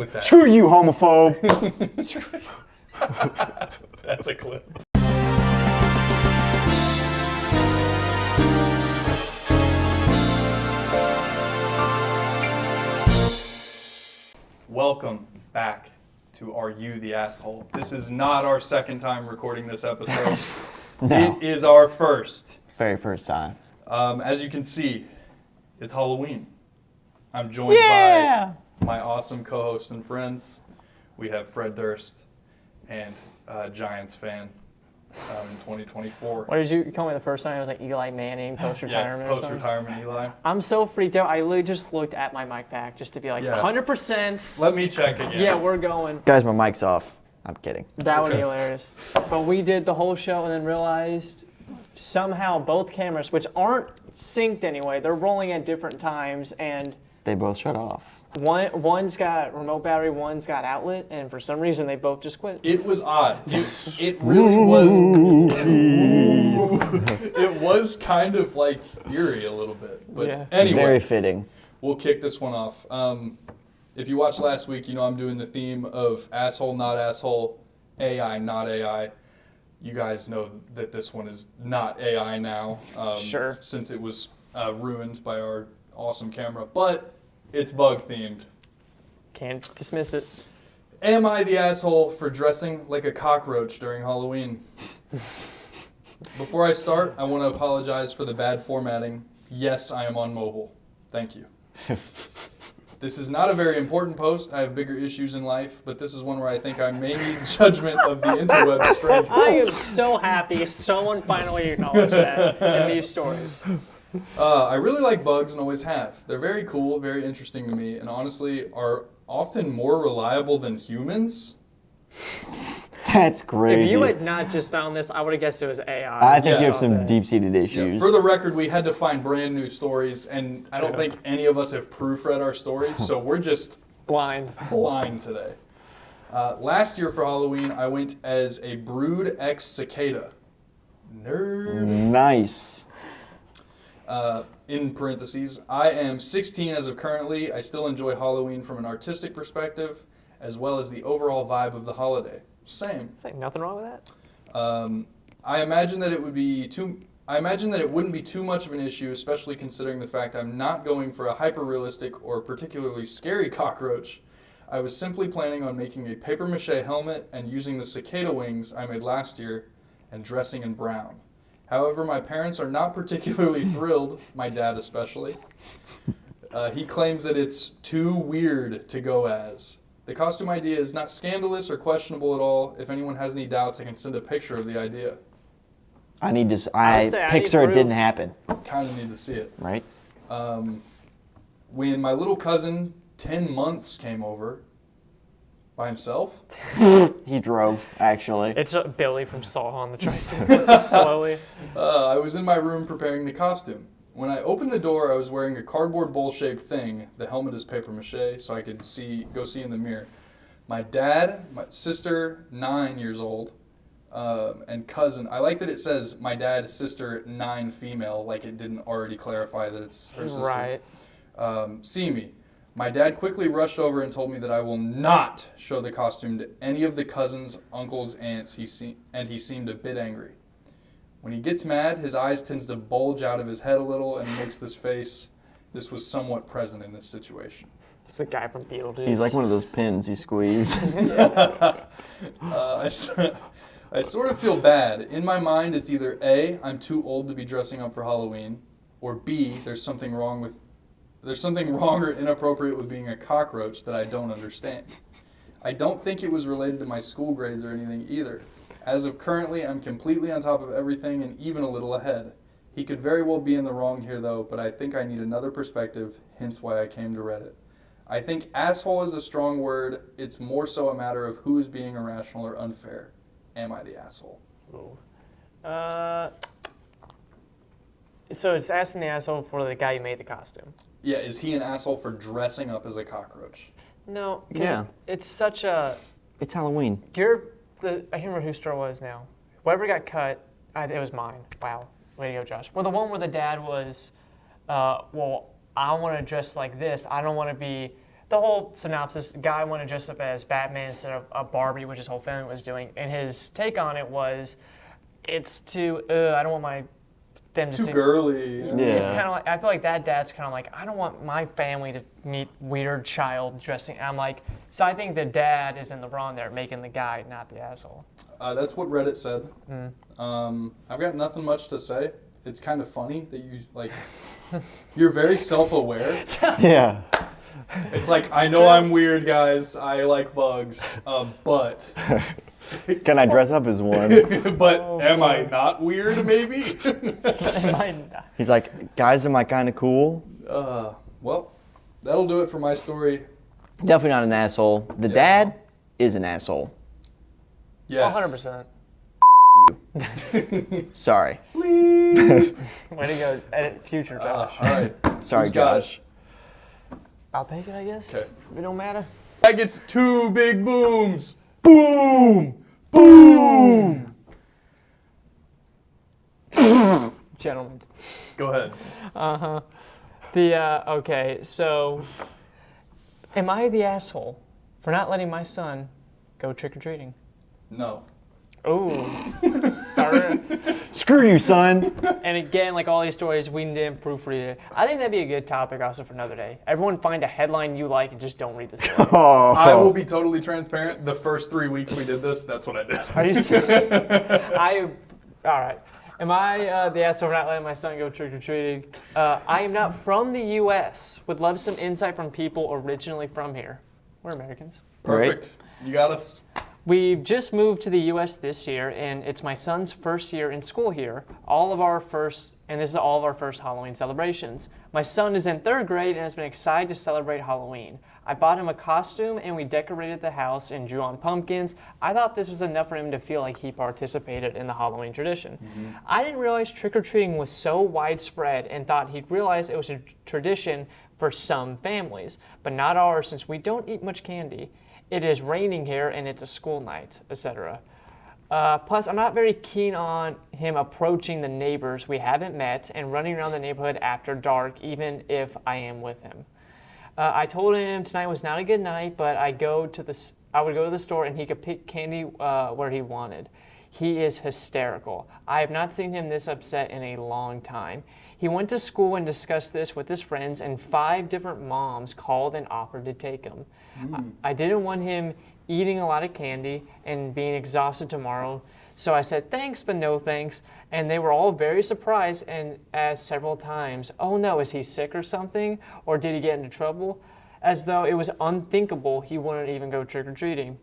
With that. Screw you, homophobe. That's a clip. Welcome back to Are You the Asshole? This is not our second time recording this episode. No. It is our first. Very first time. As you can see, it's Halloween. I'm joined by my awesome co-hosts and friends. We have Fred Durst and Giants fan in 2024. What did you call me the first time? I was like Eli Manning, post-retirement or something? Post-retirement Eli. I'm so freaked out. I literally just looked at my mic pack just to be like, Yeah. 100%. Let me check again. Yeah, we're going. Guys, my mic's off. I'm kidding. That would be hilarious. But we did the whole show and then realized somehow both cameras, which aren't synced anyway, they're rolling at different times, and They both shut off. one's got remote battery, one's got outlet, and for some reason they both just quit. It was odd. It really was. It was kind of like eerie a little bit. But Yeah. anyway, Very fitting. we'll kick this one off. If you watched last week, you know I'm doing the theme of asshole, not asshole, AI, not AI. You guys know that this one is not AI now. Sure. Since it was ruined by our awesome camera. But it's bug themed. Can't dismiss it. Am I the asshole for dressing like a cockroach during Halloween? Before I start, I want to apologize for the bad formatting. Yes, I am on mobile. Thank you. This is not a very important post. I have bigger issues in life, but this is one where I think I may need judgment of the interweb strangers. I am so happy someone finally acknowledged that in these stories. I really like bugs and always have. They're very cool, very interesting to me, and honestly are often more reliable than humans. That's crazy. If you had not just found this, I would have guessed it was AI. I think Yeah. you have some That. deep-seated Yeah, issues. for the record, we had to find brand new stories, and I don't think any of us have proofread our stories, so we're just Blind. blind today. Last year for Halloween, I went as a Brood X cicada. Nerd. Nice. In parentheses, I am 16 as of currently. I still enjoy Halloween from an artistic perspective, as well as the overall vibe of the holiday. Same. Is like nothing wrong with that? I imagine that it wouldn't be too much of an issue, especially considering the fact I'm not going for a hyper-realistic or particularly scary cockroach. I was simply planning on making a papier-mâché helmet and using the cicada wings I made last year and dressing in brown. However, my parents are not particularly thrilled, my dad especially. He claims that it's too weird to go as. The costume idea is not scandalous or questionable at all. If anyone has any doubts, I can send a picture of the idea. I need to. I'll say I need Pixar, it proof. didn't happen, Kind of need to see it. right? When my little cousin, 10 months, came over by himself, He drove, actually. It's Billy from Saw on the tricycle, just slowly. I was in my room preparing the costume. When I opened the door, I was wearing a cardboard bowl-shaped thing. The helmet is papier-mâché, so I could go see in the mirror. My dad, my sister, 9 years old, and cousin. I like that it says my dad, sister, 9 female, like it didn't already clarify that it's her sister. Right. See me. My dad quickly rushed over and told me that I will not show the costume to any of the cousins, uncles, aunts. He seemed a bit angry. When he gets mad, his eyes tends to bulge out of his head a little and he makes this face. This was somewhat present in this situation. It's the guy from Beetlejuice. He's like one of those pins you squeeze. I sort of feel bad. In my mind, it's either A, I'm too old to be dressing up for Halloween, or B, there's something wrong or inappropriate with being a cockroach that I don't understand. I don't think it was related to my school grades or anything either. As of currently, I'm completely on top of everything and even a little ahead. He could very well be in the wrong here though, but I think I need another perspective, hence why I came to Reddit. I think asshole is a strong word. It's more so a matter of who is being irrational or unfair. Am I the asshole? Ooh. So it's asking the asshole for the guy who made the costume. Yeah, is he an asshole for dressing up as a cockroach? No, 'cause Yeah. it's such a. It's Halloween. I can't remember whose store it was now. Whatever got cut, it was mine. Wow, way to go, Josh. Well, the one where the dad was, well, I want to dress like this. I don't want to be the whole synopsis, guy wanted to dress up as Batman instead of a Barbie, which his whole family was doing. And his take on it was, it's too, I don't want them to Too see. girly. Yeah. It's kind of like, I feel like that dad's kind of like, I don't want my family to meet weird child dressing. I'm like, so I think the dad is in the wrong there, making the guy, not the asshole. That's what Reddit said. I've got nothing much to say. It's kind of funny that you like. You're very self-aware. Yeah. It's like, I know I'm weird, guys. I like bugs, but Can I dress up as one? but am I not weird? Maybe. Am I not? He's like, guys, am I kind of cool? Well, that'll do it for my story. Definitely not an asshole. The Yeah. dad is an asshole. Yes. 100%. Sorry. Way to go, edit future Josh. All right. Sorry, Who's got Josh. I'll take it, I guess. Okay. It don't matter. That gets 2 big booms. Boom. Boom. Gentlemen. Go ahead. Okay, so am I the asshole for not letting my son go trick-or-treating? No. Ooh, starter. Screw you, son. And again, like all these stories, we need to proofread it. I think that'd be a good topic also for another day. Everyone find a headline you like and just don't read the story. Oh. I will be totally transparent. The first 3 weeks we did this, that's what I did. Are you serious? All right. Am I the asshole for not letting my son go trick-or-treating? I am not from the U.S. Would love some insight from people originally from here. We're Americans. Perfect. You got us. We've just moved to the U.S. this year, and it's my son's first year in school here. This is all of our first Halloween celebrations. My son is in 3rd grade and has been excited to celebrate Halloween. I bought him a costume, and we decorated the house and drew on pumpkins. I thought this was enough for him to feel like he participated in the Halloween tradition. I didn't realize trick-or-treating was so widespread and thought he'd realize it was a tradition for some families, but not ours since we don't eat much candy. It is raining here and it's a school night, etc. Plus, I'm not very keen on him approaching the neighbors we haven't met and running around the neighborhood after dark, even if I am with him. I told him tonight was not a good night, but I would go to the store and he could pick candy where he wanted. He is hysterical. I have not seen him this upset in a long time. He went to school and discussed this with his friends, and 5 different moms called and offered to take him. I didn't want him eating a lot of candy and being exhausted tomorrow, so I said thanks, but no thanks, and they were all very surprised and asked several times, oh no, is he sick or something, or did he get into trouble? As though it was unthinkable he wouldn't even go trick-or-treating.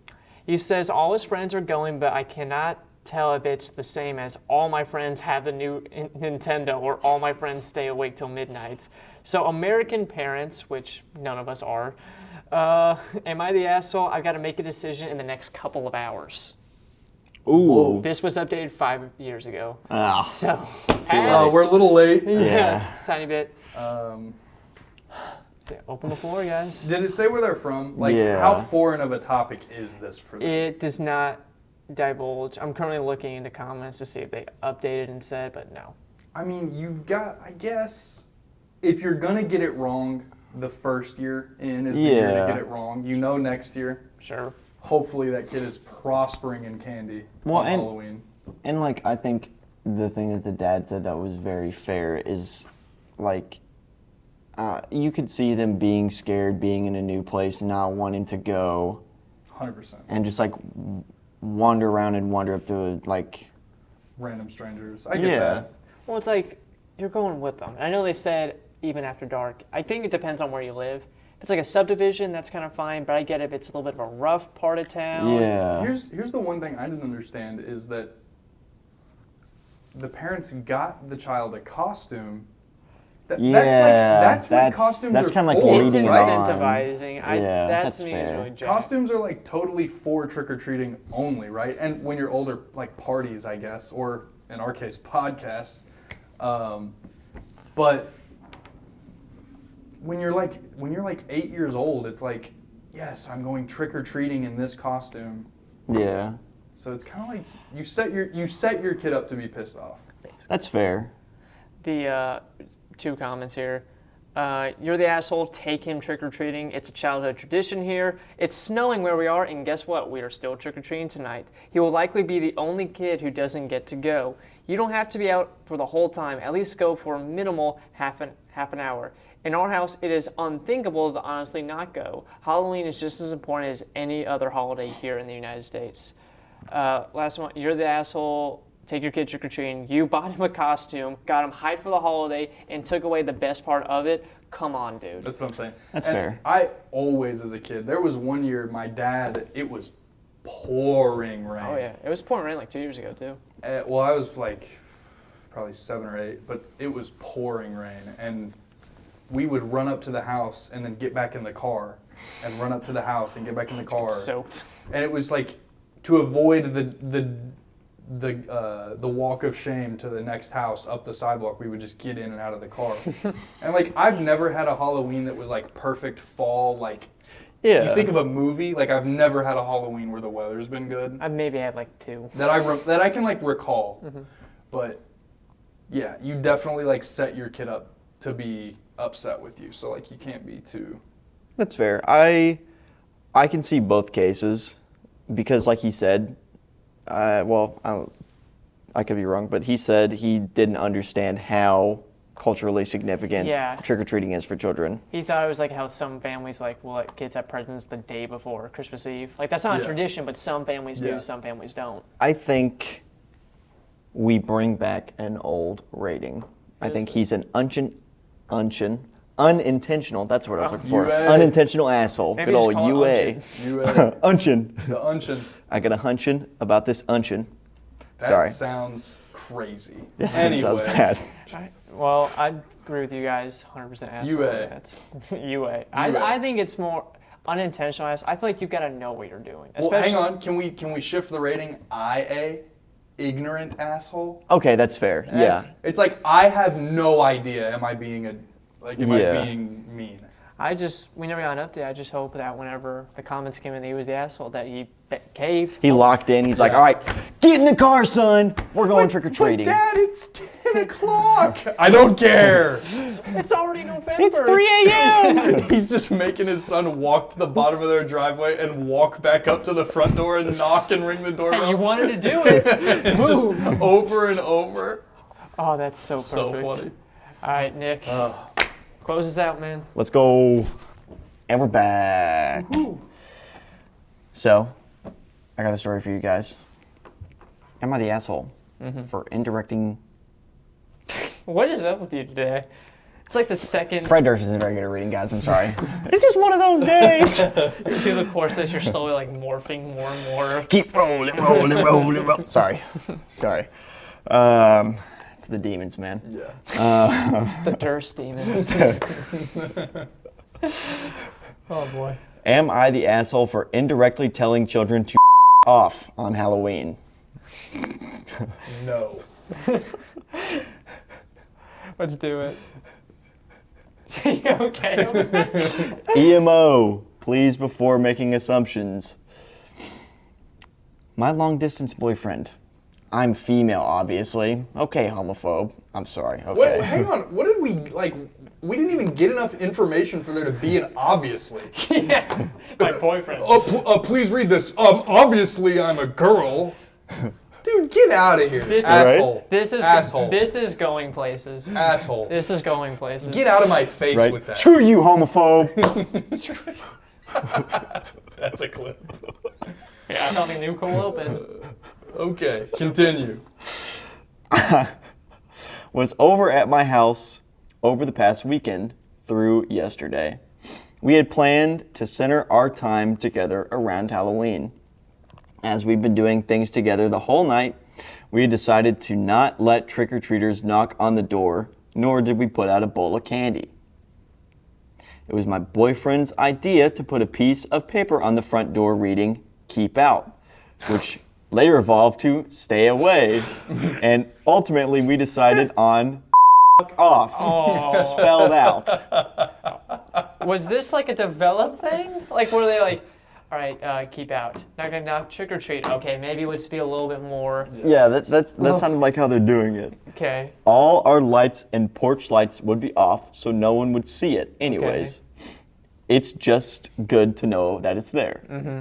He says all his friends are going, but I cannot tell if it's the same as all my friends have the new Nintendo or all my friends stay awake till midnight. So American parents, which none of us are, am I the asshole? I've got to make a decision in the next couple of hours. Ooh. This was updated 5 years ago. Ah. So, We're a little late. yeah, it's a tiny bit. Um, Open the floor, guys. did it say where they're from? Like, Yeah. how foreign of a topic is this for them? It does not divulge. I'm currently looking into comments to see if they updated and said, but no. I mean, you've got, I guess, if you're going to get it wrong, the first year in is the year to Yeah. get it wrong. You know next year, Sure. hopefully that kid is prospering in candy Well, on and- Halloween. And like, I think the thing that the dad said that was very fair is like, you could see them being scared, being in a new place, not wanting to go, 100%. and just like wander around and wander up to like, Random strangers. I get Yeah. that. Well, it's like you're going with them. I know they said even after dark. I think it depends on where you live. If it's like a subdivision, that's kind of fine, but I get if it's a little bit of a rough part of town. yeah. Here's the one thing I didn't understand is that the parents got the child a costume. Yeah, That's what that's- costumes that's are kinda like for, It's leading it right? on. incentivizing. Yeah, that that's to me fair. is really jacked. Costumes are like totally for trick-or-treating only, right? And when you're older, like parties, I guess, or in our case, podcasts. But when you're like 8 years old, it's like, yes, I'm going trick-or-treating in this costume. Yeah. So it's kind of like you set your kid up to be pissed off. That's fair. The 2 comments here. You're the asshole, take him trick-or-treating. It's a childhood tradition here. It's snowing where we are, and guess what? We are still trick-or-treating tonight. He will likely be the only kid who doesn't get to go. You don't have to be out for the whole time. At least go for a minimal half an hour. In our house, it is unthinkable to honestly not go. Halloween is just as important as any other holiday here in the United States. Last one, you're the asshole. Take your kid trick-or-treating. You bought him a costume, got him hyped for the holiday, and took away the best part of it. Come on, dude. That's what I'm saying. That's And fair. I always, as a kid, there was one year my dad, it was pouring rain. Oh, yeah. It was pouring rain like 2 years ago, too. Well, I was like probably 7 or 8, but it was pouring rain. And we would run up to the house and then get back in the car and run up to the house and get back in the car. Soaked. And it was like to avoid the walk of shame to the next house up the sidewalk, we would just get in and out of the car. And like I've never had a Halloween that was like perfect fall, like Yeah. you think of a movie, like I've never had a Halloween where the weather's been good I maybe had like 2. that I can like recall. But yeah, you definitely like set your kid up to be upset with you, so like you can't be too. That's fair. I can see both cases because, like he said, I could be wrong, but he said he didn't understand how culturally significant Yeah. trick-or-treating is for children. He thought it was like how some families like will let kids have presents the day before Christmas Eve. Like that's not a Yeah. tradition, but some families do, Yeah. some families don't. I think we bring back an old rating. I think he's an unintentional, that's what I was looking for. UA. Unintentional asshole. Maybe Good just old call it UA. UA. Unchin. The unchin. I got a hunchin about this unchin. That Sorry. sounds crazy. That was bad. Well, I agree with you guys 100% asshole. UA. That's UA. UA. I think it's more unintentional. I feel like you've got to know what you're doing. Well, hang on. Can we shift the rating? IA, ignorant asshole. Okay, that's fair. Yeah. It's like I have no idea. Am I being I Yeah. being mean? We never got an update. I just hope that whenever the comments came in that he was the asshole, that he caved. He locked in. He's like, Yeah. all right, get in the car, son. We're going trick-or-treating. But Dad, it's 10 o'clock. I don't care. It's already November. It's 3 a.m. He's just making his son walk to the bottom of their driveway and walk back up to the front door and knock and ring the doorbell. Hey, you wanted to do it. And just over and over. Oh, that's so perfect. So funny. All right, Nick. Close us out, man. Let's go. And we're back. So, I got a story for you guys. Am I the asshole for indirecting? What is up with you today? It's like the second Fred Durst isn't very good at reading, guys. I'm sorry. It's just one of those days. through the course of this, you're slowly like morphing more and more. Keep rolling. Sorry. It's the demons, man. Yeah. The Durst demons. Oh boy. Am I the asshole for indirectly telling children to off on Halloween? No. Let's do it. Okay. EMO, please before making assumptions. My long distance boyfriend. I'm female, obviously. Okay, homophobe. I'm sorry. Okay. Wait, hang on. What did we like? We didn't even get enough information for there to be an obviously. Yeah. My boyfriend. Please read this. Obviously I'm a girl. Dude, get out of here, This is- asshole. This is asshole. This is going places. Asshole. This is going places. Get out of my face Right? with that. Screw you, homophobe. That's a clip. Yeah, I found a new cold open. Okay, continue. Was over at my house over the past weekend through yesterday. We had planned to center our time together around Halloween. As we've been doing things together the whole night, we decided to not let trick-or-treaters knock on the door, nor did we put out a bowl of candy. It was my boyfriend's idea to put a piece of paper on the front door reading, "Keep out," which later evolved to "Stay away," and ultimately we decided on "F*** off," spelled out. Was this like a developed thing? Like, were they like, All right, keep out. Knock, knock, knock. Trick or treat. Okay, maybe it would just be a little bit more. Yeah, that sounded like how they're doing it. Okay. All our lights and porch lights would be off, so no one would see it anyways. It's just good to know that it's there. Mm-hmm.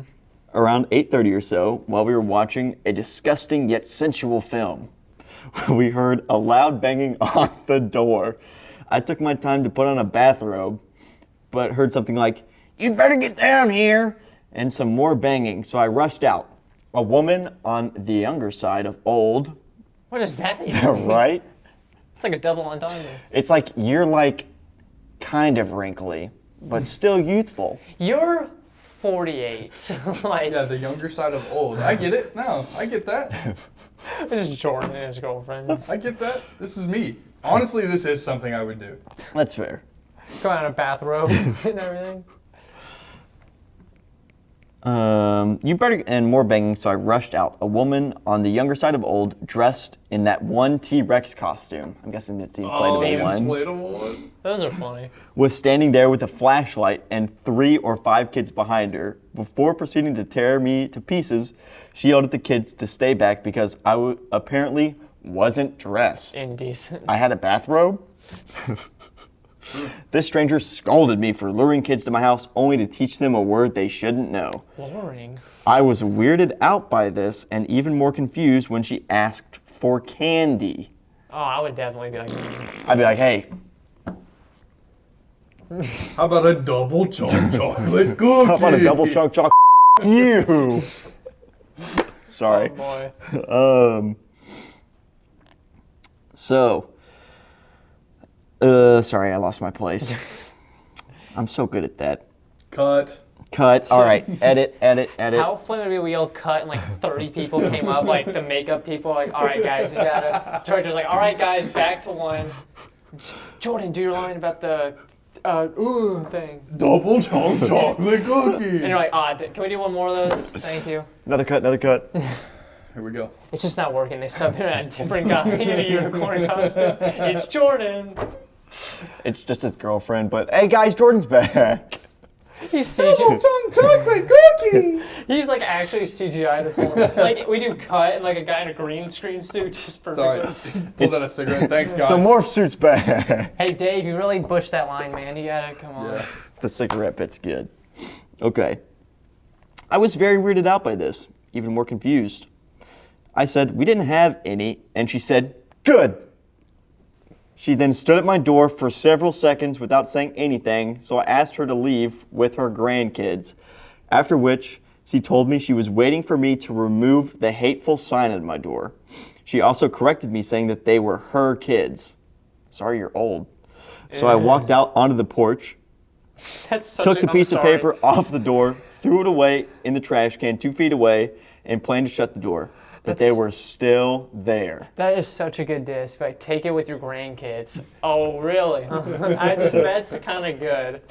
Around 8:30 or so, while we were watching a disgusting yet sensual film, we heard a loud banging on the door. I took my time to put on a bathrobe, but heard something like, "You'd better get down here," and some more banging, so I rushed out. A woman on the younger side of old, What does that mean? right? It's like a double entendre. It's like you're like kind of wrinkly, but still youthful. You're 48. Like, Yeah, the younger side of old. I get it. No, I get that. this is Jordan and his girlfriends. I get that. This is me. Honestly, this is something I would do. That's fair. Going on a bathrobe and everything. You better, and more banging, so I rushed out. A woman on the younger side of old, dressed in that one T-Rex costume. I'm guessing it's the inflatable one. Inflatable one. Those are funny. Was standing there with a flashlight and 3 or 5 kids behind her. Before proceeding to tear me to pieces, she yelled at the kids to stay back because I apparently wasn't dressed. Indecent. I had a bathrobe? This stranger scolded me for luring kids to my house only to teach them a word they shouldn't know. Luring. I was weirded out by this and even more confused when she asked for candy. Oh, I would definitely be like, I'd be like, hey, How about a double chunk chocolate cookie? how about a double chunk chocolate? You. Sorry. oh boy. Sorry, I lost my place. I'm so good at that. Cut. Cut. All right. Edit. How funny would it be if we all cut and like 30 people came up, like the makeup people, like, all right, guys, you gotta. George like, all right, guys, back to one. Jordan, do your line about the thing. Double chunk chocolate cookie. And you're like, can we do one more of those? Thank you. Another cut. Here we go. It's just not working. They subbed in a different guy in a unicorn costume. It's Jordan. It's just his girlfriend, but hey guys, Jordan's back. He's Double CGI. chunk chocolate cookie. He's like actually CGI this whole like we do cut and like a guy in a green screen suit just perfectly. Sorry. Pulled out a cigarette. Thanks, guys. The morph suit's back. Hey Dave, you really butched that line, man. You gotta come on. Yeah. The cigarette bit's good. Okay. I was very weirded out by this, even more confused. I said, we didn't have any, and she said, good. She then stood at my door for several seconds without saying anything, so I asked her to leave with her grandkids, after which she told me she was waiting for me to remove the hateful sign at my door. She also corrected me, saying that they were her kids. Sorry, you're old. So I walked out onto the porch, That's such took a, the I'm piece of sorry. paper off the door, threw it away in the trash can 2 feet away, and planned to shut the door. But they were still there. That is such a good diss. Like, take it with your grandkids. Oh, really? That's kind of good.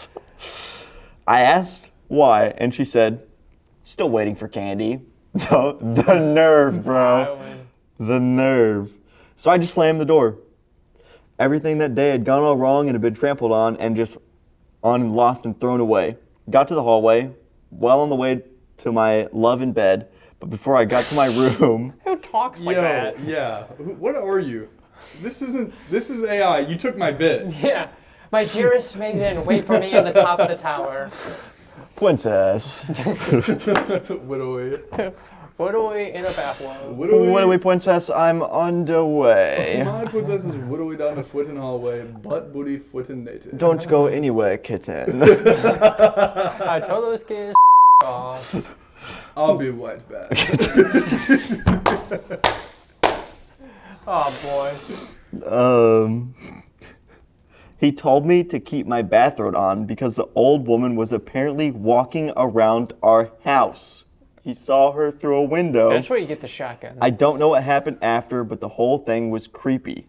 I asked why, and she said, still waiting for candy. The nerve, bro. The nerve. So I just slammed the door. Everything that day had gone all wrong and had been trampled on and just lost and thrown away. Got to the hallway, well on the way to my love in bed, but before I got to my room, Who talks like that? Yeah. What are you? This is AI. You took my bit. Yeah. My dearest maiden, wait for me at the top of the tower. princess. Widowy. Widowy in a bathrobe. Widowy princess, I'm underway. My princess is widowy down the foot in hallway, butt booty foot in native. Don't go anywhere, kitten. I told those kids off. I'll be right back. Oh boy. He told me to keep my bathrobe on because the old woman was apparently walking around our house. He saw her through a window. That's where you get the shotgun. I don't know what happened after, but the whole thing was creepy.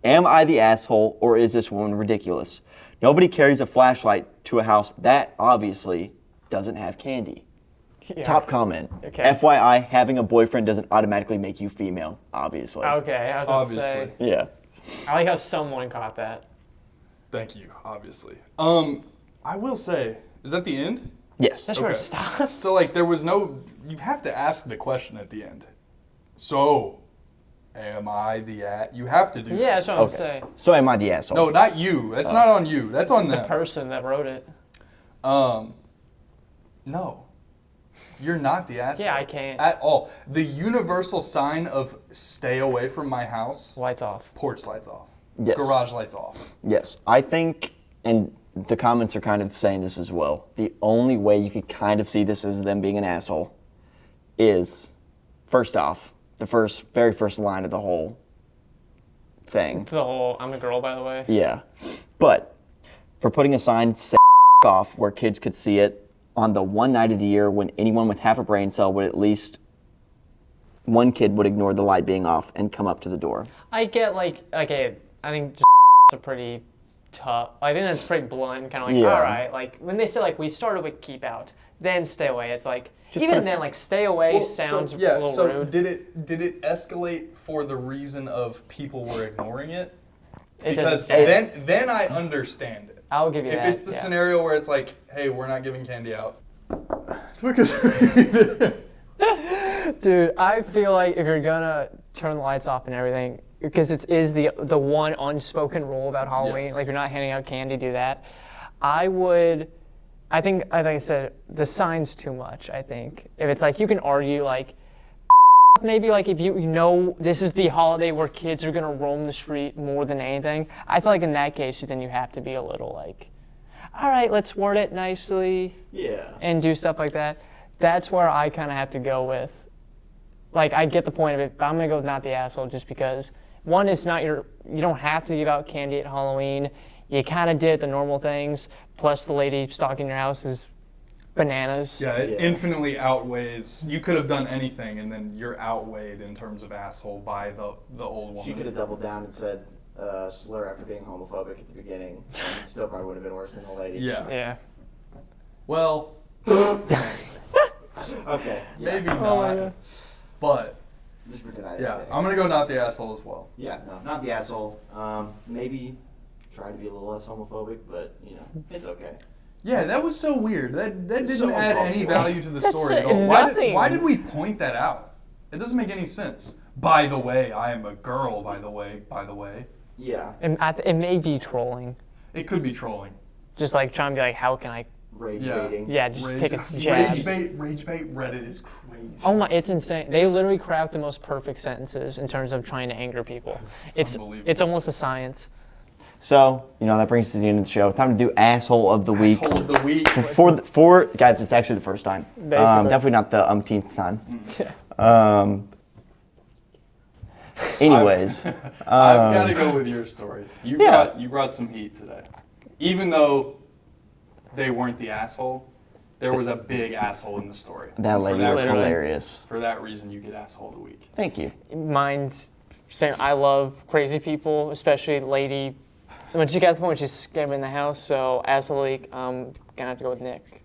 Am I the asshole, or is this woman ridiculous? Nobody carries a flashlight to a house that obviously doesn't have candy. Yeah. Top comment. Okay. FYI, having a boyfriend doesn't automatically make you female, obviously. Okay, I was about to say. Obviously. Yeah. I like how someone caught that. Thank you, obviously. I will say, is that the end? Yes. That's where it Okay. stops. So like there was no. You have to ask the question at the end. So, am I the You have to do. Yeah, that's what I'm Okay. saying. So am I the asshole? No, not you. That's not on you. That's on The them. person that wrote it. No. You're not the asshole. Yeah, I can't. At all. The universal sign of stay away from my house, Lights off. porch lights off. Yes. Garage lights off. Yes. I think, and the comments are kind of saying this as well, the only way you could kind of see this as them being an asshole is, first off, the very first line of the whole thing. The whole, I'm a girl, by the way. Yeah. But for putting a sign say off where kids could see it on the one night of the year when anyone with half a brain cell would at least one kid would ignore the light being off and come up to the door. I get like, okay, I think just a pretty tough, I think that's pretty blunt, kind of like, Yeah. all right, like when they say like, we started with keep out, then stay away, it's like, Just even put a- then, like stay away Well, sounds yeah, a little so rude. did it escalate for the reason of people were ignoring it? It Because doesn't- then I understand it. I'll give you If that. it's the yeah. scenario where it's like, hey, we're not giving candy out. It's because Dude, I feel like if you're gonna turn the lights off and everything, because it is the one unspoken rule about Halloween, Yes. like you're not handing out candy, do that. I think, like I said, the sign's too much, I think. If it's like, you can argue like, maybe like if you know this is the holiday where kids are gonna roam the street more than anything, I feel like in that case, then you have to be a little like, all right, let's word it nicely Yeah. and do stuff like that. That's where I kind of have to go with, like, I get the point of it, but I'm gonna go with not the asshole just because, one, it's not you don't have to give out candy at Halloween. You kind of did the normal things, plus the lady stalking your house is bananas. yeah, it Yeah. infinitely outweighs. You could have done anything, and then you're outweighed in terms of asshole by the old woman. She could have doubled down and said slur after being homophobic at the beginning. And it still probably would have been worse than the lady. Yeah. Yeah. Well, Okay. Yeah. maybe Oh my not. God. But Just pretend I didn't yeah, say it. I'm gonna go not the asshole as well. Yeah, no, not the asshole. Maybe try to be a little less homophobic, but you know, it's okay. Yeah, that was so weird. That didn't So add any uncalled for. value to the That's story at all. Why nothing. did we point that out? It doesn't make any sense. By the way, I am a girl. By the way. Yeah. It may be trolling, It could be trolling. just like trying to be like, how can I? Rage Yeah. baiting. Yeah, just take a jab. Rage bait. Reddit is crazy. Oh my, it's insane. They literally craft the most perfect sentences in terms of trying to anger people. It's Unbelievable. almost a science. So, that brings us to the end of the show. Time to do asshole of the week. Asshole of the week. For guys, it's actually the first time. Basically. Definitely not the umpteenth time. Anyways, I've got to go with your story. You brought some heat today. Even though they weren't the asshole, there was a big asshole in the story. that And for lady was reason- hilarious. For that reason, you get asshole of the week. Thank you. Mine's saying I love crazy people, especially the lady. When she got to the point when she's scared me in the house, so as a leak, I'm gonna have to go with Nick.